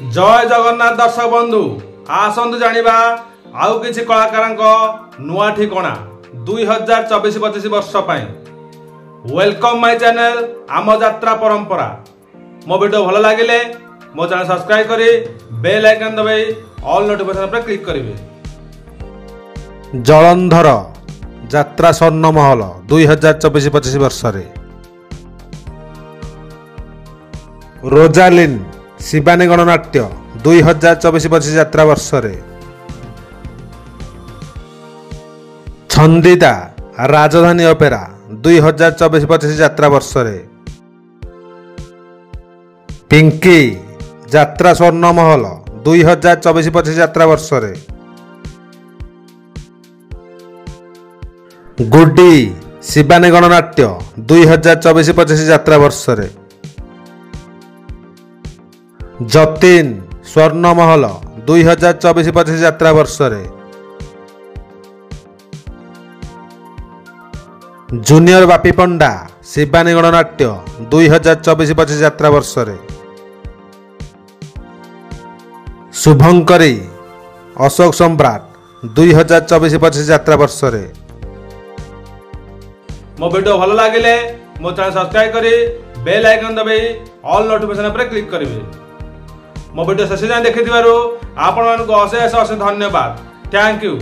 जय जगन्नाथ दर्शक बंधु आसतु जानिबा आउ किछि कलाकारंक नुआ ठिकणा 2024-25 वर्ष पई। वेलकम माय चैनल आम यात्रा परंपरा। मो वीडियो भल लागिले मो चैनल सब्सक्राइब करी बेल आइकन दबाई ऑल नोटिफिकेशन पर क्लिक करिवे। जलंधर यात्रा स्वर्ण महल 2024-25 वर्ष रे। रोजालिन शिवानी गणनाट्य 2024-25 यात्रा वर्ष रे। छंदिता राजधानी ओपेरा 2024-25 यात्रा वर्ष रे। पिंकी यात्रा स्वर्ण महल 2024-25 यात्रा वर्ष रे। गुड्डी शिवानी गणनाट्य 2024-25 यात्रा वर्ष रे। जतिन स्वर्ण महल 2024-25 यात्रा वर्ष रे। जूनियर बापी पंडा शिवानी गणनाट्य 2024-25 यात्रा वर्ष रे। शुभंकरी अशोक सम्राट 2024-25 यात्रा वर्ष रे। मो वीडियो भल लागिले मो चैनल सब्सक्राइब करी बेल आइकन दबाई ऑल नोटिफिकेशन पर क्लिक करिवे। मो वीडियो शेष जाए देखि आपण मानक अशेष अशेष धन्यवाद। Thank you.